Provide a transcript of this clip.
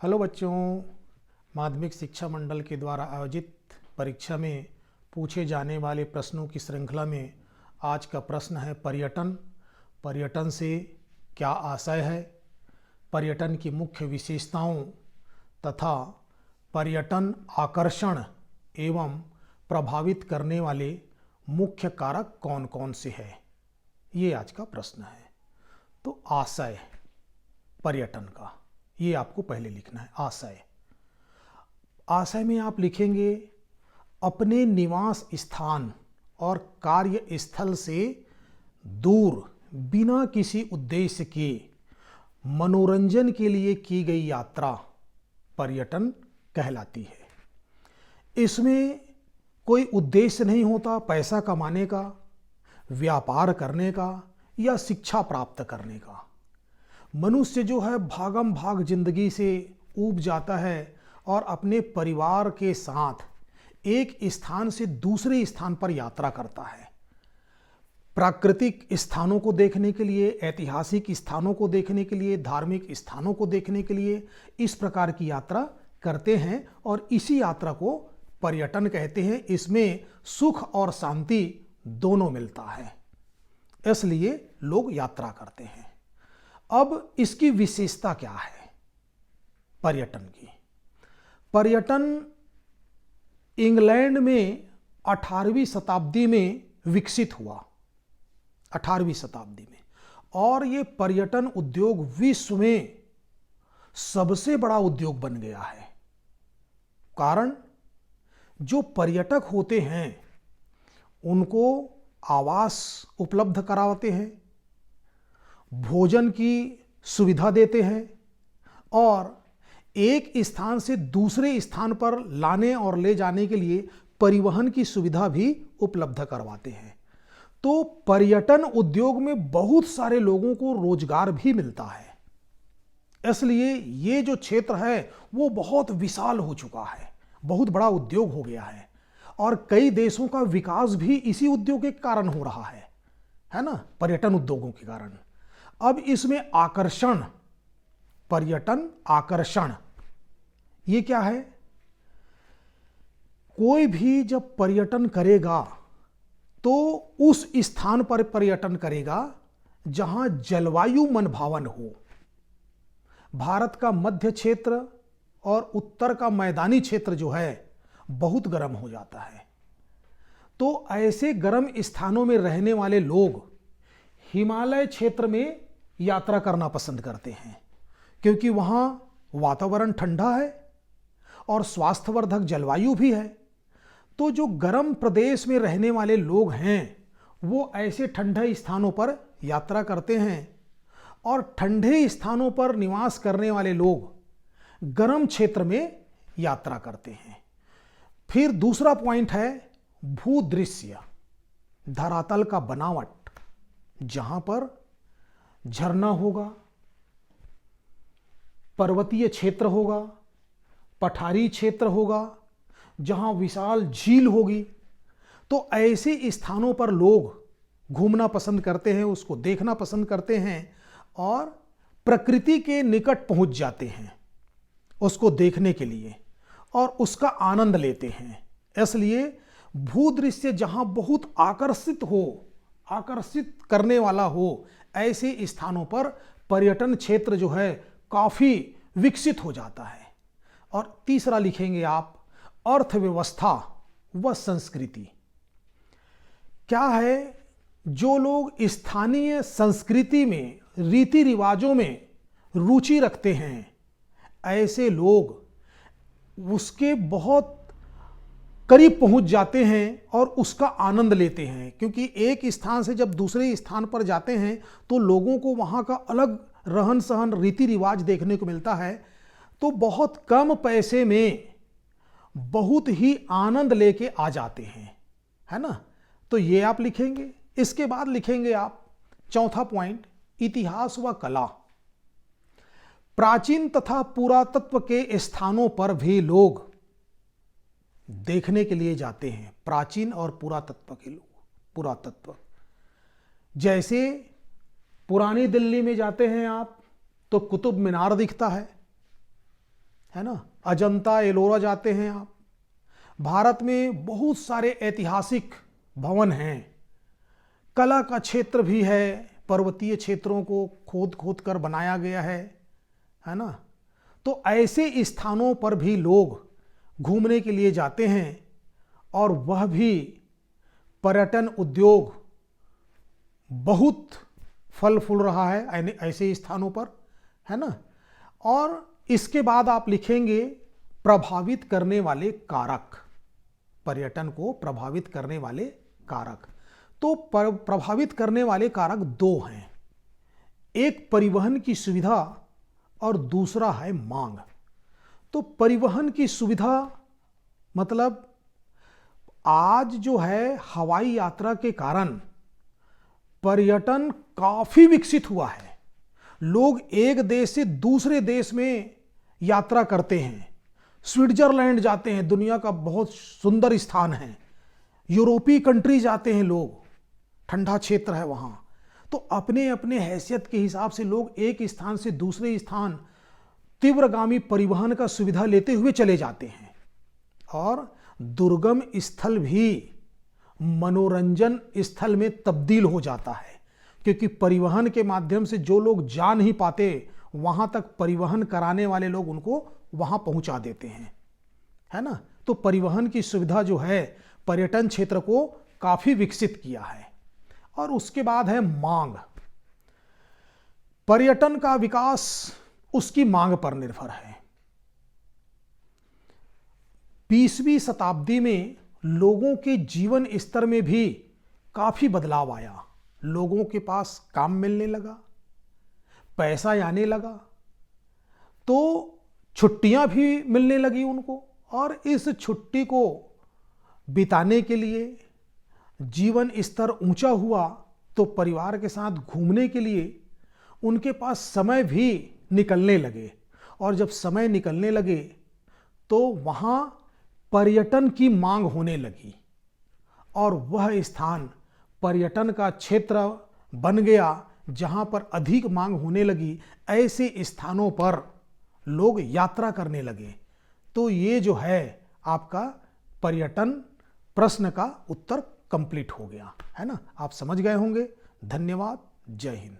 Hello बच्चों, माध्यमिक शिक्षा मंडल के द्वारा आयोजित परीक्षा में पूछे जाने वाले प्रश्नों की श्रृंखला में आज का प्रश्न है पर्यटन। पर्यटन से क्या आशय है, पर्यटन की मुख्य विशेषताओं तथा पर्यटन आकर्षण एवं प्रभावित करने वाले मुख्य कारक कौन कौन से हैं, ये आज का प्रश्न है। तो आशय पर्यटन का, ये आपको पहले लिखना है। आशय आशय में आप लिखेंगे अपने निवास स्थान और कार्य स्थल से दूर बिना किसी उद्देश्य के मनोरंजन के लिए की गई यात्रा पर्यटन कहलाती है। इसमें कोई उद्देश्य नहीं होता पैसा कमाने का, व्यापार करने का या शिक्षा प्राप्त करने का। मनुष्य जो है भागम भाग जिंदगी से ऊब जाता है और अपने परिवार के साथ एक स्थान से दूसरे स्थान पर यात्रा करता है। प्राकृतिक स्थानों को देखने के लिए, ऐतिहासिक स्थानों को देखने के लिए, धार्मिक स्थानों को देखने के लिए इस प्रकार की यात्रा करते हैं और इसी यात्रा को पर्यटन कहते हैं। इसमें सुख और शांति दोनों मिलता है, इसलिए लोग यात्रा करते हैं। अब इसकी विशेषता क्या है पर्यटन की? पर्यटन इंग्लैंड में 18वीं शताब्दी में विकसित हुआ, 18वीं शताब्दी में, और ये पर्यटन उद्योग विश्व में सबसे बड़ा उद्योग बन गया है। कारण, जो पर्यटक होते हैं उनको आवास उपलब्ध कराते हैं, भोजन की सुविधा देते हैं और एक स्थान से दूसरे स्थान पर लाने और ले जाने के लिए परिवहन की सुविधा भी उपलब्ध करवाते हैं। तो पर्यटन उद्योग में बहुत सारे लोगों को रोजगार भी मिलता है, इसलिए ये जो क्षेत्र है वो बहुत विशाल हो चुका है, बहुत बड़ा उद्योग हो गया है और कई देशों का विकास भी इसी उद्योग के कारण हो रहा है ना, पर्यटन उद्योगों के कारण। अब इसमें आकर्षण, पर्यटन आकर्षण, ये क्या है? कोई भी जब पर्यटन करेगा तो उस स्थान पर पर्यटन करेगा जहां जलवायु मनभावन हो। भारत का मध्य क्षेत्र और उत्तर का मैदानी क्षेत्र जो है बहुत गर्म हो जाता है, तो ऐसे गर्म स्थानों में रहने वाले लोग हिमालय क्षेत्र में यात्रा करना पसंद करते हैं, क्योंकि वहां वातावरण ठंडा है और स्वास्थ्यवर्धक जलवायु भी है। तो जो गर्म प्रदेश में रहने वाले लोग हैं वो ऐसे ठंडे स्थानों पर यात्रा करते हैं और ठंडे स्थानों पर निवास करने वाले लोग गर्म क्षेत्र में यात्रा करते हैं। फिर दूसरा पॉइंट है भूदृश्य, धरातल का बनावट, जहां पर झरना होगा, पर्वतीय क्षेत्र होगा, पठारी क्षेत्र होगा, जहां विशाल झील होगी। तो ऐसे स्थानों पर लोग घूमना पसंद करते हैं, उसको देखना पसंद करते हैं और प्रकृति के निकट पहुंच जाते हैं उसको देखने के लिए और उसका आनंद लेते हैं। इसलिए भूदृश्य जहां बहुत आकर्षित हो, आकर्षित करने वाला हो, ऐसे स्थानों पर पर्यटन क्षेत्र जो है काफी विकसित हो जाता है। और तीसरा लिखेंगे आप अर्थव्यवस्था व संस्कृति। क्या है? जो लोग स्थानीय संस्कृति में, रीति रिवाजों में रुचि रखते हैं, ऐसे लोग उसके बहुत करीब पहुंच जाते हैं और उसका आनंद लेते हैं, क्योंकि एक स्थान से जब दूसरे स्थान पर जाते हैं तो लोगों को वहां का अलग रहन सहन, रीति रिवाज देखने को मिलता है। तो बहुत कम पैसे में बहुत ही आनंद लेके आ जाते हैं, है ना। तो ये आप लिखेंगे। इसके बाद लिखेंगे आप चौथा पॉइंट, इतिहास व कला। प्राचीन तथा पुरातत्व के स्थानों पर भी लोग देखने के लिए जाते हैं, प्राचीन और पुरातत्व के लोग। पुरातत्व जैसे पुरानी दिल्ली में जाते हैं आप तो कुतुब मीनार दिखता है, है ना, अजंता एलोरा जाते हैं आप। भारत में बहुत सारे ऐतिहासिक भवन हैं, कला का क्षेत्र भी है, पर्वतीय क्षेत्रों को खोद खोद कर बनाया गया है ना। तो ऐसे स्थानों पर भी लोग घूमने के लिए जाते हैं और वह भी पर्यटन उद्योग बहुत फल फूल रहा है ऐसे स्थानों पर, है ना। और इसके बाद आप लिखेंगे प्रभावित करने वाले कारक, पर्यटन को प्रभावित करने वाले कारक। तो प्रभावित करने वाले कारक दो हैं, एक परिवहन की सुविधा और दूसरा है मांग। तो परिवहन की सुविधा मतलब आज जो है हवाई यात्रा के कारण पर्यटन काफी विकसित हुआ है। लोग एक देश से दूसरे देश में यात्रा करते हैं, स्विट्जरलैंड जाते हैं, दुनिया का बहुत सुंदर स्थान है, यूरोपीय कंट्री जाते हैं लोग, ठंडा क्षेत्र है वहां। तो अपने अपने हैसियत के हिसाब से लोग एक स्थान से दूसरे स्थान तीव्रगामी परिवहन का सुविधा लेते हुए चले जाते हैं। और दुर्गम स्थल भी मनोरंजन स्थल में तब्दील हो जाता है, क्योंकि परिवहन के माध्यम से जो लोग जा नहीं पाते वहां तक परिवहन कराने वाले लोग उनको वहां पहुंचा देते हैं, है ना। तो परिवहन की सुविधा जो है पर्यटन क्षेत्र को काफी विकसित किया है। और उसके बाद है मांग। पर्यटन का विकास उसकी मांग पर निर्भर है। 20वीं शताब्दी में लोगों के जीवन स्तर में भी काफी बदलाव आया। लोगों के पास काम मिलने लगा, पैसा आने लगा, तो छुट्टियां भी मिलने लगी उनको। और इस छुट्टी को बिताने के लिए जीवन स्तर ऊंचा हुआ, तो परिवार के साथ घूमने के लिए उनके पास समय भी निकलने लगे। और जब समय निकलने लगे तो वहाँ पर्यटन की मांग होने लगी और वह स्थान पर्यटन का क्षेत्र बन गया जहाँ पर अधिक मांग होने लगी। ऐसे स्थानों पर लोग यात्रा करने लगे। तो ये जो है आपका पर्यटन प्रश्न का उत्तर कंप्लीट हो गया, है ना। आप समझ गए होंगे। धन्यवाद। जय हिंद।